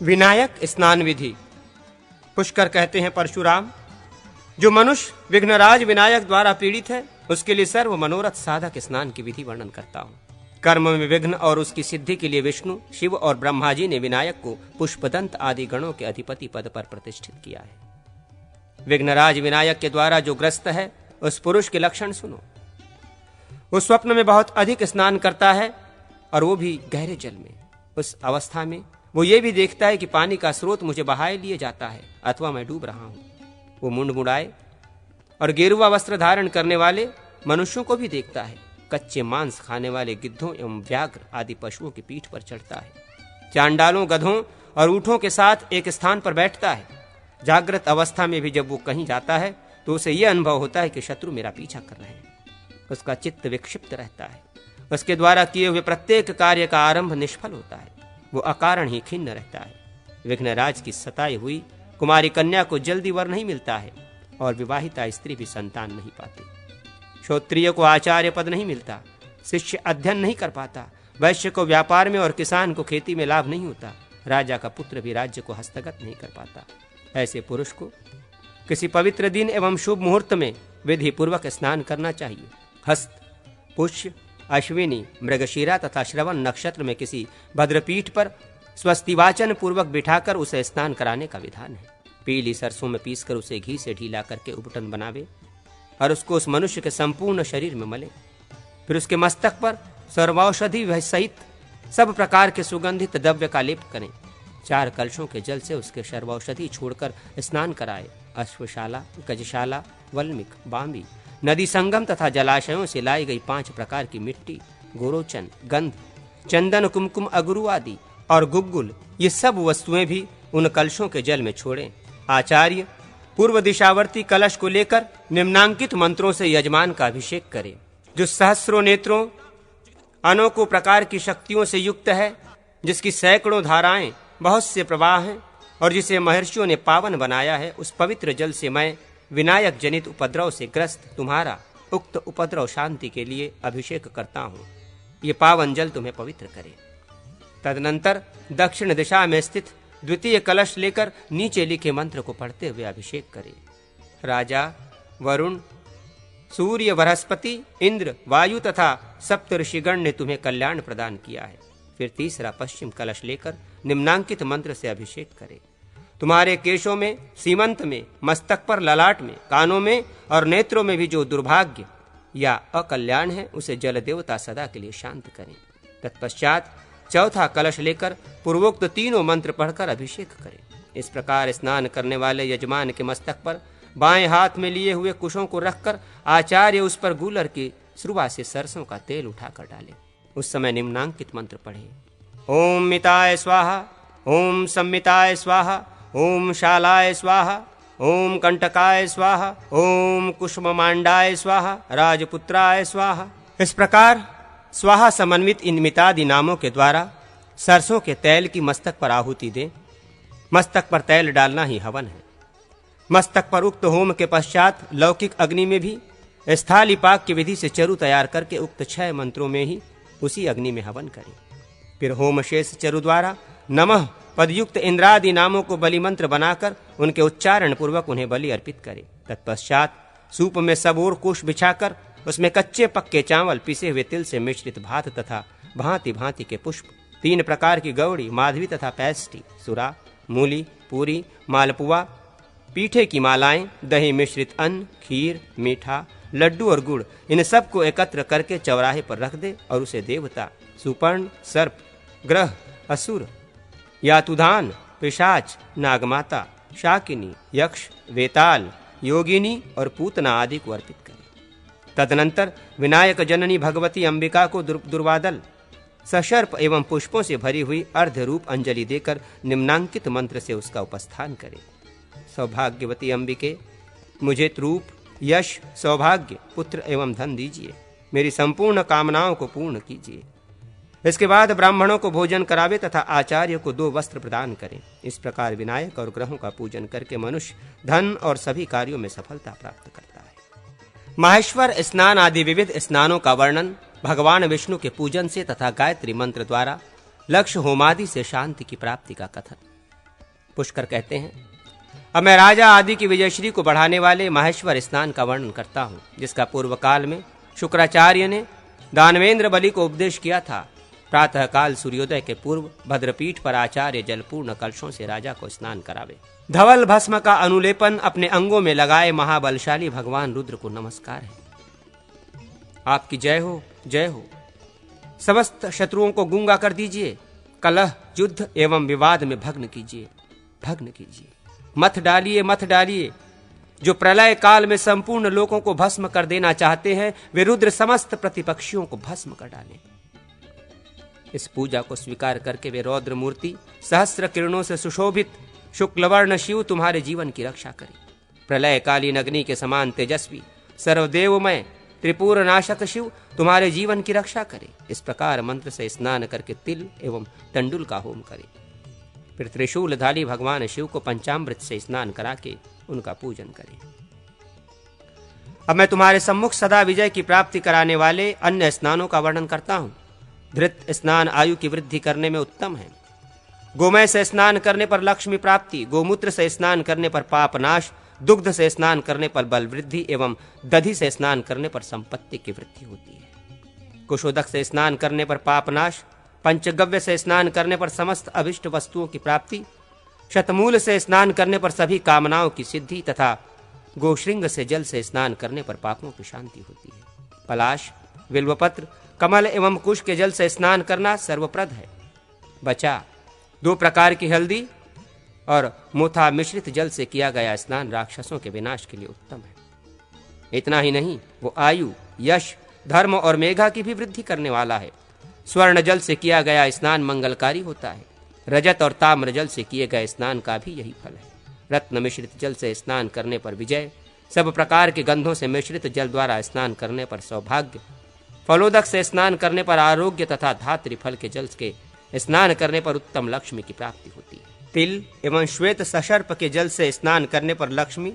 विनायक स्नान विधि। पुष्कर कहते हैं परशुराम, जो मनुष्य विघ्नराज विनायक द्वारा पीड़ित है उसके लिए सर्व मनोरथ साधक स्नान की विधि वर्णन करता हूं। कर्म में विघ्न और उसकी सिद्धि के लिए विष्णु, शिव और ब्रह्मा जी ने विनायक को पुष्पदंत आदि गणों के अधिपति पद पर प्रतिष्ठित किया है। विघ्नराज विनायक के द्वारा जो ग्रस्त है उस पुरुष के लक्षण सुनो। वो स्वप्न में बहुत अधिक स्नान करता है और वो भी गहरे जल में। उस अवस्था में वो ये भी देखता है कि पानी का स्रोत मुझे बहाए लिए जाता है अथवा मैं डूब रहा हूं। वो मुंड मुड़ाए और गेरुआ वस्त्र धारण करने वाले मनुष्यों को भी देखता है। कच्चे मांस खाने वाले गिद्धों एवं व्याघ्र आदि पशुओं की पीठ पर चढ़ता है। चांडालों, गधों और ऊंटों के साथ एक स्थान पर बैठता है। जागृत अवस्था में भी जब वो कहीं जाता है तो उसे यह अनुभव होता है कि शत्रु मेरा पीछा कर रहे हैं। उसका चित्त विक्षिप्त रहता है। उसके द्वारा किए हुए प्रत्येक कार्य का आरंभ निष्फल होता है। वो अकारण ही खिन्न रहता है। विघ्नराज की सताई हुई कुमारी कन्या को जल्दी वर नहीं मिलता है और विवाहिता स्त्री भी संतान नहीं पाती। क्षत्रिय को आचार्य पद नहीं मिलता, शिष्य अध्ययन नहीं कर पाता, वैश्य को व्यापार में और किसान को खेती में लाभ नहीं होता, राजा का पुत्र भी राज्य को हस्तगत नहीं कर पाता। ऐसे पुरुष को किसी पवित्र दिन एवं शुभ मुहूर्त में विधि पूर्वक स्नान करना चाहिए। हस्त, पुष्य, अश्विनी, मृगशीरा तथा श्रवण नक्षत्र में किसी भद्रपीठ पर स्वस्तिवाचन पूर्वक बिठाकर उसे स्नान कराने का विधान है। पीली सरसों में पीसकर उसे घी से ढीला करके उपटन बनावे और उसको उस मनुष्य के संपूर्ण शरीर में मले। फिर उसके मस्तक पर सर्वौषधि सहित सब प्रकार के सुगंधित द्रव्य का लेप करें। 4 कलशों के जल से उसके सर्वौषधि छोड़कर स्नान कराए। अश्वशाला, गजशाला, वल्मिक, बांबी, नदी संगम तथा जलाशयों से लाई गई 5 प्रकार की मिट्टी, गोरोचन, गंध, चंदन, कुमकुम, अगरू आदि और गुग्गुल, ये सब वस्तुएं भी उन कलशों के जल में छोड़ें। आचार्य पूर्व दिशावर्ती कलश को लेकर निम्नांकित मंत्रों से यजमान का अभिषेक करें। जो सहस्रों नेत्रों, अनोखों प्रकार की शक्तियों से युक्त है, जिसकी सैकड़ों धाराएं, बहुत से प्रवाह हैं और जिसे महर्षियों ने पावन बनाया है, उस पवित्र जल से मैं विनायक जनित उपद्रव से ग्रस्त तुम्हारा उक्त उपद्रव शांति के लिए अभिषेक करता हूँ। ये पावन जल तुम्हें पवित्र करे। तदनंतर दक्षिण दिशा में स्थित द्वितीय कलश लेकर नीचे लिखे मंत्र को पढ़ते हुए अभिषेक करे। राजा, वरुण, सूर्य, बृहस्पति, इंद्र, वायु तथा सप्त ऋषिगण ने तुम्हें कल्याण प्रदान किया है। फिर तीसरा पश्चिम कलश लेकर निम्नांकित मंत्र से अभिषेक करे। तुम्हारे केशों में, सीमंत में, मस्तक पर, ललाट में, कानों में और नेत्रों में भी जो दुर्भाग्य या अकल्याण है उसे जल देवता सदा के लिए शांत करें। तत्पश्चात चौथा कलश लेकर पूर्वोक्त तीनों मंत्र पढ़कर अभिषेक करें। इस प्रकार स्नान करने वाले यजमान के मस्तक पर बाएं हाथ में लिए हुए कुशों को रखकर आचार्य उस पर गूलर की श्रुवा से सरसों का तेल उठाकर डाले। उस समय निम्नांकित मंत्र पढ़े। ओम मिताय स्वाहा, ओम सम्मिताय स्वाहा, ओम शालाय स्वाहा, ओम कंटकाय स्वाहा, ओम कुष्ममांडाय स्वाहा, राजपुत्राय स्वाहा। इस प्रकार स्वाहा समन्वित इन मितादि नामों के द्वारा सरसों के तेल की मस्तक पर आहुति दें। मस्तक पर तेल डालना ही हवन है। मस्तक पर उक्त होम के पश्चात लौकिक अग्नि में भी स्थालीपाक की विधि से चरु तैयार करके उक्त 6 मंत्रों में ही उसी अग्नि में हवन करें। फिर होम शेष चरु द्वारा नमः पदयुक्त इंद्रादि नामों को बलि मंत्र बनाकर उनके उच्चारण पूर्वक उन्हें बलि अर्पित करें। तत्पश्चात सूप में सब ओर कुश बिछाकर उसमें कच्चे पक्के चावल, पिसे हुए तिल से मिश्रित भात तथा भांति भांति के पुष्प, 3 प्रकार की गौड़ी, माधवी तथा पैष्टी, सुरा, मूली, पूरी, मालपुआ, पीठे की मालाएं, दही मिश्रित अन्न, खीर, मीठा, लड्डू और गुड़, इन सब को एकत्र करके चौराहे पर रख दे और उसे देवता, सुपर्ण, सर्प, ग्रह, असुर, यातुधान, पिशाच, नागमाता, शाकिनी, यक्ष, वेताल, योगिनी और पूतना आदि को अर्पित करे। तदनंतर विनायक जननी भगवती अंबिका को दुर्वादल, सशर्प एवं पुष्पों से भरी हुई अर्ध रूप अंजलि देकर निम्नांकित मंत्र से उसका उपस्थान करे। सौभाग्यवती अंबिके, मुझे रूप, यश, सौभाग्य, पुत्र एवं धन दीजिए। मेरी संपूर्ण कामनाओं को पूर्ण कीजिए। इसके बाद ब्राह्मणों को भोजन करावे तथा आचार्य को 2 वस्त्र प्रदान करें। इस प्रकार विनायक और ग्रहों का पूजन करके मनुष्य धन और सभी कार्यों में सफलता प्राप्त करता है। माहेश्वर स्नान आदि विविध स्नानों का वर्णन भगवान विष्णु के पूजन से तथा गायत्री मंत्र द्वारा लक्ष्य होमादि से शांति की प्राप्ति का कथन। पुष्कर कहते हैं, अब मैं राजा आदि की विजयश्री को बढ़ाने वाले माहेश्वर स्नान का वर्णन करता हूं, जिसका पूर्व काल में शुक्राचार्य ने दानवेंद्र बलि को उपदेश किया था। प्रातः काल सूर्योदय के पूर्व भद्रपीठ पर आचार्य जलपूर्ण कलशों से राजा को स्नान करावे। धवल भस्म का अनुलेपन अपने अंगों में लगाए महाबलशाली भगवान रुद्र को नमस्कार है। आपकी जय हो, जय हो। समस्त शत्रुओं को गूंगा कर दीजिए, कलह युद्ध एवं विवाद में भग्न कीजिए, भग्न कीजिए। मत डालिए, मत डालिए। जो प्रलय काल में संपूर्ण लोगों को भस्म कर देना चाहते हैं, वे रुद्र समस्त प्रतिपक्षियों को भस्म कर डालें। इस पूजा को स्वीकार करके वे रौद्र मूर्ति सहस्र किरणों से सुशोभित शुक्लवर्ण शिव तुम्हारे जीवन की रक्षा करे। प्रलय कालीन अग्नि के समान तेजस्वी सर्वदेवमय त्रिपुर नाशक शिव तुम्हारे जीवन की रक्षा करे। इस प्रकार मंत्र से स्नान करके तिल एवं तंडुल का होम करे। फिर त्रिशूलधारी भगवान शिव को पंचामृत से स्नान करा के उनका पूजन करें। अब मैं तुम्हारे सम्मुख सदा विजय की प्राप्ति कराने वाले अन्य स्नानों का वर्णन करता हूं। धृत स्नान आयु की वृद्धि करने में उत्तम है। गोमय से स्नान करने पर लक्ष्मी प्राप्ति, गोमूत्र से स्नान करने पर पाप नाश, दुग्ध से स्नान करने पर बल वृद्धि एवं दधि से स्नान करने पर संपत्ति की वृद्धि होती है। कुशोदक से स्नान करने पर पाप नाश, पंचगव्य से स्नान करने पर समस्त अभिष्ट वस्तुओं की प्राप्ति, शतमूल से स्नान करने पर सभी कामनाओं की सिद्धि तथा गोश्रृंग से जल से स्नान करने पर पापों की शांति होती है। पलाश, बिल्वपत्र, कमल एवं कुश के जल से स्नान करना सर्वप्रद है। बचा 2 प्रकार की हल्दी और मोथा मिश्रित जल से किया गया स्नान राक्षसों के विनाश के लिए उत्तम है। इतना ही नहीं, वो आयु, यश, धर्म और मेघा की भी वृद्धि करने वाला है। स्वर्ण जल से किया गया स्नान मंगलकारी होता है। रजत और ताम्र जल से किए गए स्नान का भी यही फल है। रत्न मिश्रित जल से स्नान करने पर विजय, सब प्रकार के गंधों से मिश्रित जल द्वारा स्नान करने पर सौभाग्य, फलोदक से स्नान करने पर आरोग्य तथा धात्री फल के जल के स्नान करने पर उत्तम लक्ष्मी की प्राप्ति होती है। तिल एवं श्वेत सशर्प के जल से स्नान करने पर लक्ष्मी,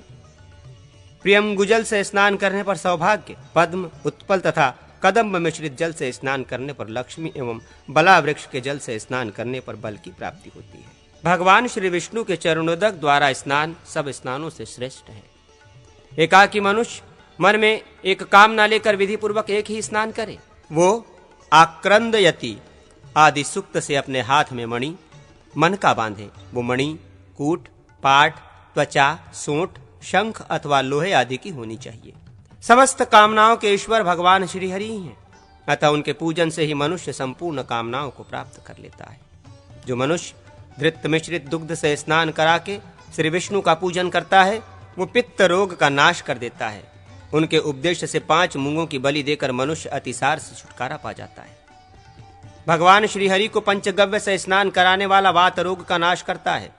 प्रियंगुजल से स्नान करने पर सौभाग्य, पद्म, उत्पल तथा कदम्ब मिश्रित जल से स्नान करने पर लक्ष्मी एवं बला वृक्ष के जल से स्नान करने पर बल की प्राप्ति होती है। भगवान श्री विष्णु के चरणोदक द्वारा स्नान सब स्नानों से श्रेष्ठ है। एकाकी मनुष्य मन में एक कामना लेकर विधि पूर्वक एक ही स्नान करे। वो आक्रंदयति आदि सूक्त से अपने हाथ में मणि मन का बांधे। वो मणि कूट, पाट, त्वचा, सोंठ, शंख अथवा लोहे आदि की होनी चाहिए। समस्त कामनाओं के ईश्वर भगवान श्री हरि ही हैं, अतः उनके पूजन से ही मनुष्य संपूर्ण कामनाओं को प्राप्त कर लेता है। जो मनुष्य धृत मिश्रित दुग्ध से स्नान करा के श्री विष्णु का पूजन करता है, वो पित्त रोग का नाश कर देता है। उनके उपदेश से 5 मूंगों की बलि देकर मनुष्य अतिसार से छुटकारा पा जाता है। भगवान श्री हरि को पंचगव्य से स्नान कराने वाला वात रोग का नाश करता है।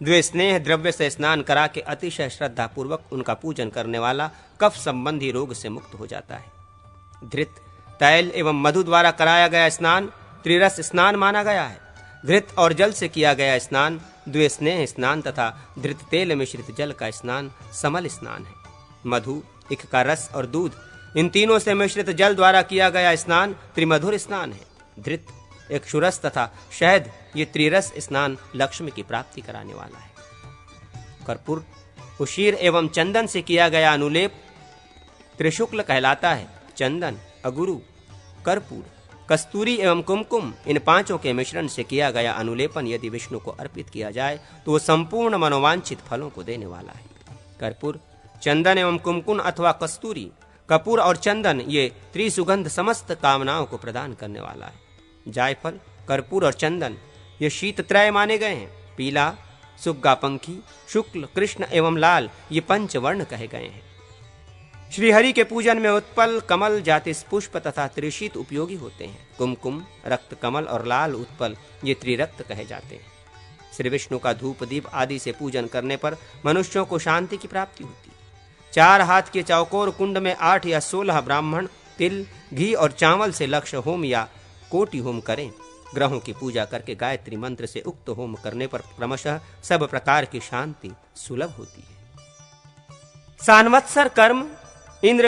द्वे स्नेह द्रव्य से स्नान करा के अतिशय श्रद्धा पूर्वक उनका पूजन करने वाला कफ संबंधी रोग से मुक्त हो जाता है। धृत, तैल एवं मधु द्वारा कराया गया स्नान त्रिरस स्नान माना गया है। धृत और जल से किया गया स्नान द्वे स्नेह स्नान तथा धृत तेल मिश्रित जल का स्नान समल स्नान है। मधु, इख का रस और दूध, इन तीनों से मिश्रित जल द्वारा किया गया स्नान त्रिमधुर स्नान है। धृत, इक्षुरस तथा शहद, ये त्रिरस स्नान लक्ष्मी की प्राप्ति कराने वाला है। कर्पूर, उशीर एवं चंदन से किया गया अनुलेप त्रिशुक्ल कहलाता है। चंदन, अगुरु, कर्पूर, कस्तूरी एवं कुमकुम, इन 5 के मिश्रण से किया गया अनुलेपन यदि विष्णु को अर्पित किया जाए तो वो संपूर्ण मनोवांछित फलों को देने वाला है। कर्पूर, चंदन एवं कुमकुम अथवा कस्तूरी, कपूर और चंदन, ये त्रिसुगंध समस्त कामनाओं को प्रदान करने वाला है। जायफल, कर्पूर और चंदन, ये शीतत्रय माने गए हैं। पीला, सुग्गा पंखी, शुक्ल, कृष्ण एवं लाल, ये 5 वर्ण कहे गए हैं। श्रीहरि के पूजन में उत्पल, कमल जाति पुष्प तथा त्रिशीत उपयोगी होते हैं। कुमकुम, रक्त कमल और लाल उत्पल, ये त्रिरक्त कहे जाते हैं। श्री विष्णु का धूप दीप आदि से पूजन करने पर मनुष्यों को शांति की प्राप्ति होती है। 4 हाथ के चौकोर कुंड में 8 या 16 ब्राह्मण तिल, घी और चावल से लक्ष्य होम या कोटि होम करें। ग्रहों की पूजा करके गायत्री मंत्र से उक्त होम करने पर क्रमशः सब प्रकार की शांति सुलभ होती है। सान्वत्सर कर्म इंद्र